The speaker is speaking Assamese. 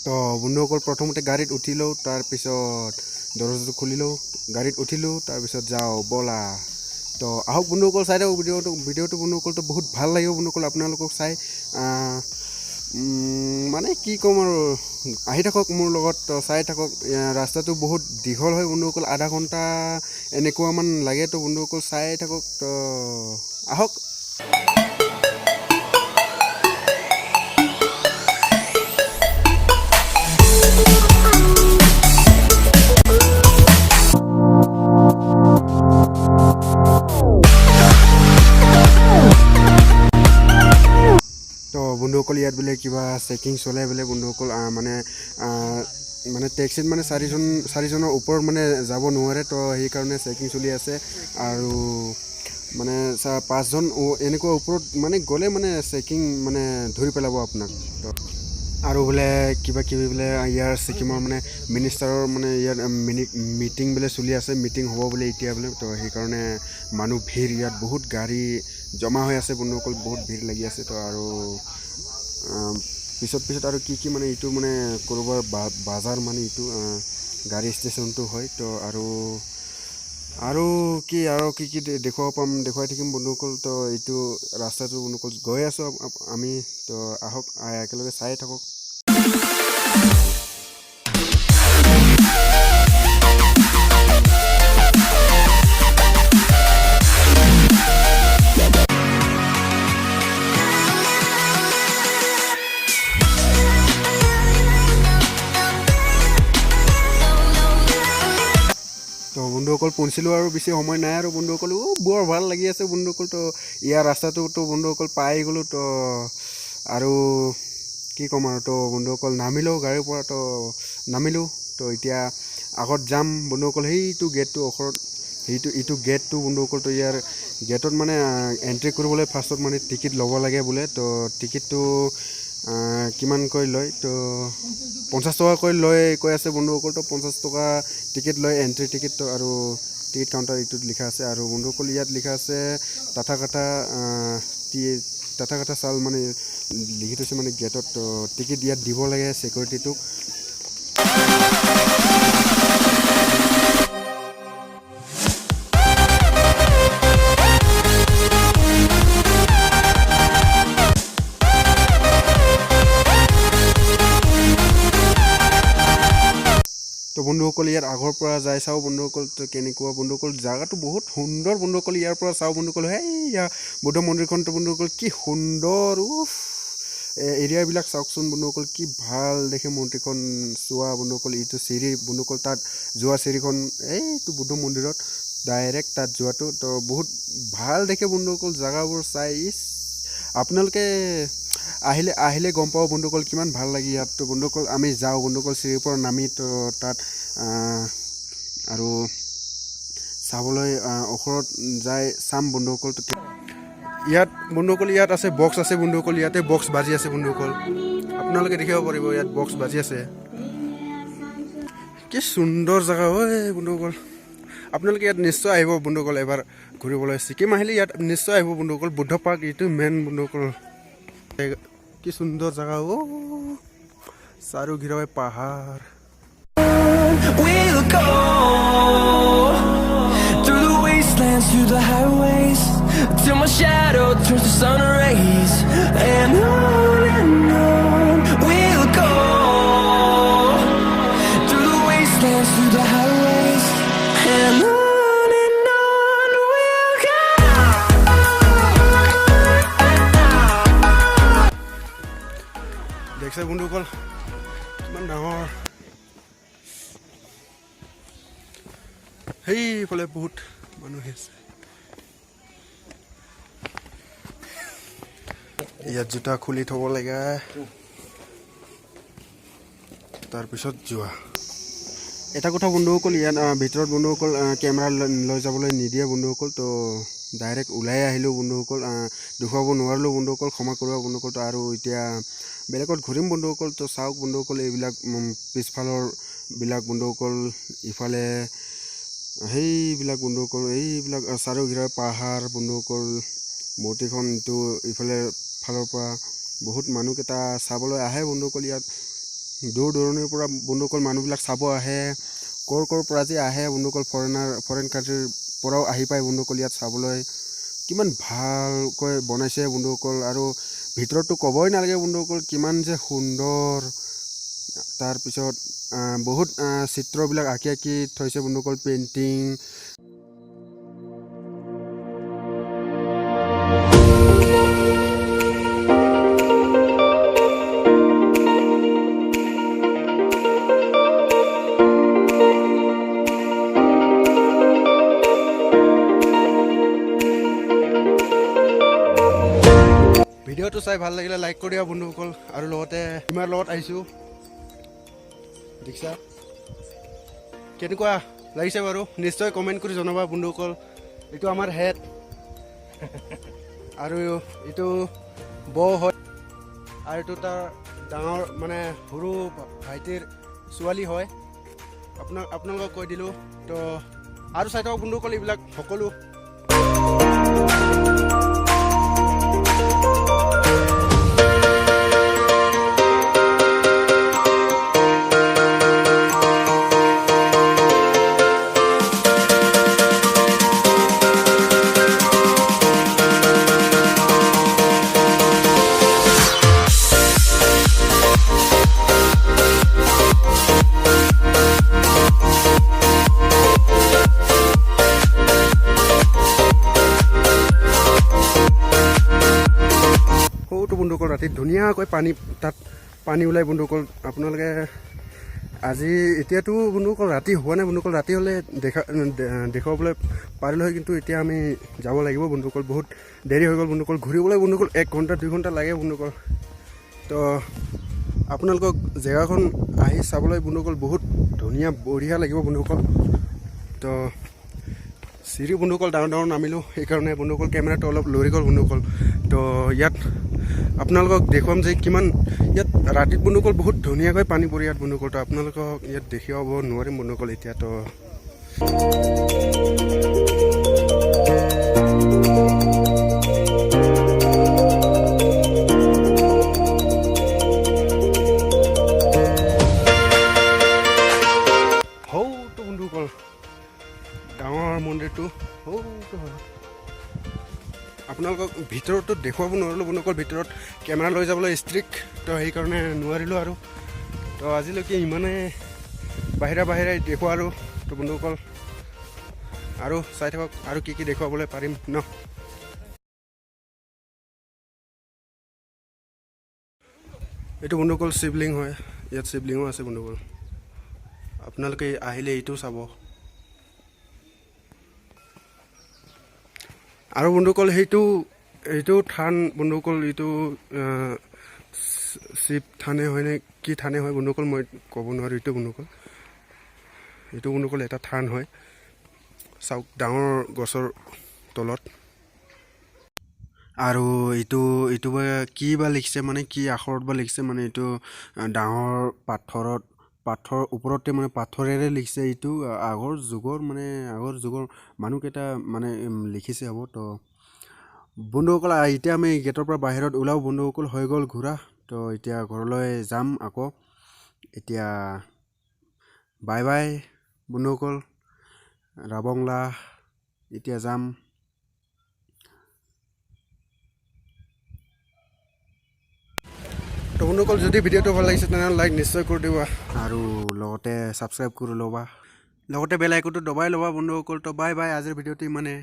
তো বন্ধুসকল প্ৰথমতে গাড়ীত উঠিলোঁ তাৰপিছত দৰজাটো খুলিলোঁ গাড়ীত উঠিলোঁ তাৰপিছত যাওঁ ব'লা তো আহক বন্ধুসকল চাই থাকক ভিডিঅ'টো বন্ধুসকলতো বহুত ভাল লাগিব বন্ধুসকল আপোনালোকক চাই মানে কি ক'ম আৰু আহি থাকক মোৰ লগত তো চাই থাকক ৰাস্তাটো বহুত দীঘল হয় বন্ধুসকল আধা ঘণ্টা এনেকুৱামান লাগে তো বন্ধুসকল চাই থাকক তো আহক বন্ধুসকল ইয়াত বোলে কিবা চেকিং চলে বোলে বন্ধুসকল মানে টেক্সিত মানে চাৰিজনৰ ওপৰত মানে যাব নোৱাৰে তো সেইকাৰণে চেকিং চলি আছে আৰু মানে 5জন এনেকুৱা ওপৰত মানে গ'লে মানে চেকিং মানে ধৰি পেলাব আপোনাক তো আৰু বোলে কিবা কিবি বোলে ইয়াৰ ছিকিমৰ মানে মিনিষ্টাৰৰ মানে ইয়াত মিটিং বোলে চলি আছে মিটিং হ'ব বোলে এতিয়া বোলে তো সেইকাৰণে মানুহ ভিৰ ইয়াত বহুত গাড়ী জমা হৈ আছে বন্ধুসকল বহুত ভিৰ লাগি আছে তো আৰু পিছত আৰু কি মানে এইটো মানে ক'ৰবাৰ বাজাৰ মানে এইটো গাড়ী ষ্টেচনটো হয় তো আৰু কি দেখুৱাই থাকিম বন্ধুসকল তো এইটো ৰাস্তাটো বন্ধুসকল গৈ আছোঁ আমি তো আহক একেলগে চাই থাকক তো বন্ধুসকল পৌঁছিলোঁ আৰু বেছি সময় নাই আৰু বন্ধুসকল বৰ ভাল লাগি আছে বন্ধুসকল তো ইয়াৰ ৰাস্তাটো বন্ধুসকল পাই গ'লোঁ তো আৰু কি ক'ম আৰু তো বন্ধুসকল নামিলোঁ গাড়ীৰ পৰা তো নামিলোঁ তো এতিয়া আগত যাম বন্ধুসকল সেইটো গেটটো ওচৰত এইটো গেটটো বন্ধুসকল তো ইয়াৰ গেটত মানে এণ্ট্ৰি কৰিবলৈ ফাৰ্ষ্টত মানে টিকেট ল'ব লাগে বোলে তো টিকেটটো কিমানকৈ লয় তো 50 টকাকৈ কৈ আছে বন্ধুসকল তো 50 টকা টিকেট লয় এণ্ট্ৰি টিকেট তো আৰু টিকেট কাউণ্টাৰ এইটোত লিখা আছে আৰু বন্ধুসকল ইয়াত লিখা আছে টাটা চাল মানে লিখি থৈছে মানে গেটত তো টিকেট ইয়াত দিব লাগে ছিকিউৰিটিটোক তো বন্ধুসকল ইয়াৰ আগৰ পৰা যাই চাওঁ বন্ধুসকল তো কেনেকুৱা বন্ধুসকল জাগাটো বহুত সুন্দৰ বন্ধুসকল ইয়াৰ পৰা চাওঁ বন্ধুসকল হেয়া বুদ্ধ মন্দিৰখনটো বন্ধুসকল কি সুন্দৰ এৰিয়াবিলাক চাওকচোন বন্ধুসকল কি ভাল দেখে মন্দিৰখন চোৱা বন্ধুসকল এইটো চিৰি বন্ধুসকল তাত যোৱা চিৰিখন এইটো বুদ্ধ মন্দিৰত ডাইৰেক্ট তাত যোৱাটো তো বহুত ভাল দেখে বন্ধুসকল জাগাবোৰ চাই আপোনালোকে আহিলে গম পাব বন্ধুসকল কিমান ভাল লাগি ইয়াত তো বন্ধুসকল আমি যাওঁ বন্ধুসকল চিৰিৰ পৰা নামি তো তাত আৰু চাবলৈ ওচৰত যাই চাম বন্ধুসকল তো ইয়াত বন্ধুসকল ইয়াত আছে বক্স আছে বন্ধুসকল ইয়াতে বক্স বাজি আছে বন্ধুসকল আপোনালোকে দেখিব পাৰিব ইয়াত বক্স বাজি আছে কি সুন্দৰ জাগা হয় বন্ধুসকল আপোনালোকে ইয়াত নিশ্চয় আহিব বন্ধুসকল এবাৰ ঘূৰিবলৈ ছিকিম আহিলে ইয়াত নিশ্চয় আহিব বন্ধুসকল বুদ্ধ পাৰ্ক এইটো মেইন বন্ধুসকল কি সুন্দৰ জাগা চাৰু ঘিৰাই পাহাৰ We'll go through the wastelands, through the highways, till my shadow turns to sun rays. And on we'll go through the wastelands, through the highways. And on we'll go. দেখছে বন্ধুসকল কিমান ডাঙৰ সেইফালে বহুত মানুহ আছে ইয়াত জোতা খুলি থ'ব লাগে তাৰপিছত যোৱা এটা কথা বন্ধুসকল ইয়াত ভিতৰত বন্ধুসকল কেমেৰা লৈ যাবলৈ নিদিয়ে বন্ধুসকল তো ডাইৰেক্ট ওলাই আহিলোঁ বন্ধুসকল দেখুৱাব নোৱাৰিলোঁ বন্ধুসকল ক্ষমা কৰিব বন্ধুসকল তো আৰু এতিয়া বেলেগত ঘূৰিম বন্ধুসকল তো চাওক বন্ধুসকল এইবিলাক পিছফালৰ বিলাক বন্ধুসকল ইফালে সেইবিলাক বন্ধুসকল এইবিলাক চাৰিওঘিৰা পাহাৰ বন্ধুসকল মূৰ্তিখন ইফালে ফালৰ পৰা বহুত মানুহকেইটা চাবলৈ আহে বন্ধুসকল ইয়াত দূৰ দূৰণিৰ পৰা বন্ধুসকল মানুহবিলাক চাব আহে ক'ৰ পৰা যে আহে বন্ধুসকল ফৰেন কাণ্ট্ৰিৰ পৰাও আহি পায় বন্ধুসকল ইয়াত চাবলৈ কিমান ভালকৈ বনাইছে বন্ধুসকল আৰু ভিতৰততো ক'বই নালাগে বন্ধুসকল কিমান যে সুন্দৰ তাৰপিছত বহুত চিত্ৰবিলাক আঁকি থৈছে বন্ধুসকল পেইণ্টিং ভিডিঅ'টো চাই ভাল লাগিলে লাইক কৰি দিয়া বন্ধুসকল আৰু লগতে তোমাৰ লগত আহিছোঁ দেখিছা কেনেকুৱা লাগিছে বাৰু নিশ্চয় কমেণ্ট কৰি জনাবা বন্ধুসকল এইটো আমাৰ হেড আৰু এইটো বৌ হয় আৰু এইটো তাৰ ডাঙৰ মানে সৰু ভাইটিৰ ছোৱালী হয় আপোনালোকক কৈ দিলোঁ তো আৰু চাই থাকক বন্ধুসকল এইবিলাক সকলো বন্ধুসকল ৰাতি ধুনীয়াকৈ তাত পানী ওলাই বন্ধুসকল আপোনালোকে আজি এতিয়াতো বন্ধুসকল ৰাতি হোৱা নাই বন্ধুসকল ৰাতি হ'লে দেখুৱাবলৈ পাৰিলোঁ হয় কিন্তু এতিয়া আমি যাব লাগিব বন্ধুসকল বহুত দেৰি হৈ গ'ল বন্ধুসকল ঘূৰিবলৈ বন্ধুসকল 1 ঘণ্টা 2 ঘণ্টা লাগে বন্ধুসকল তো আপোনালোকক জেগাখন আহি চাবলৈ বন্ধুসকল বহুত ধুনীয়া বঢ়িয়া লাগিব বন্ধুসকল তো চিৰি বন্ধুসকল ডাঙৰ নামিলোঁ সেইকাৰণে বন্ধুসকল কেমেৰাটো অলপ লৰি গ'ল বন্ধুসকল তো ইয়াত আপোনালোকক দেখুৱাম যে কিমান ইয়াত ৰাতিত বন্ধুসকল বহুত ধুনীয়াকৈ পানী পৰি ইয়াত বন্ধুসকল তো আপোনালোকক ইয়াত দেখুৱাব নোৱাৰিম বন্ধুসকল এতিয়া তো বন্ধুসকল ডাঙৰ মন্দিৰটো হয় আপোনালোকক ভিতৰতো দেখুৱাব নোৱাৰিলোঁ বন্ধুসকল ভিতৰত কেমেৰা লৈ যাবলৈ ষ্ট্ৰিক্ট তো সেইকাৰণে নোৱাৰিলোঁ আৰু তো আজিলৈকে ইমানে বাহিৰা দেখুৱা আৰু তো বন্ধুসকল আৰু চাই থাকক আৰু কি দেখুৱাবলৈ পাৰিম ন এইটো বন্ধুসকল শিৱলিং হয় ইয়াত শিৱলিঙো আছে বন্ধুসকল আপোনালোকে আহিলে এইটো চাব আৰু বন্ধুসকল সেইটো থান বন্ধুসকল এইটো শিৱ থানে হয় নে কি থানে হয় বন্ধুসকল মই ক'ব নোৱাৰোঁ এইটো বন্ধুসকল এটা থান হয় চাওক ডাঙৰ গছৰ তলত আৰু এইটো কি বা লিখিছে মানে কি আখৰত বা লিখিছে মানে এইটো ডাঙৰ পাথৰ ওপৰতে মানে পাথৰেৰে লিখিছে এইটো আগৰ যুগৰ মানুহকেইটা মানে লিখিছে হ'ব তো বন্ধুসকল এতিয়া আমি গেটৰ পৰা বাহিৰত ওলাওঁ বন্ধুসকল হৈ গ'ল ঘূৰা তো এতিয়া ঘৰলৈ যাম আকৌ এতিয়া বাই বাই বন্ধুসকল ৰাবংলা এতিয়া যাম তো বন্ধুসকল যদি ভিডিঅ'টো ভাল লাগিছে তেনেহ'লে লাইক নিশ্চয় কৰি দিবা আৰু লগতে ছাবস্ক্ৰাইব কৰি ল'বা লগতে বেল আইকনটো দবাই ল'বা বন্ধুসকল তো বাই বাই আজিৰ ভিডিঅ'টো ইমানে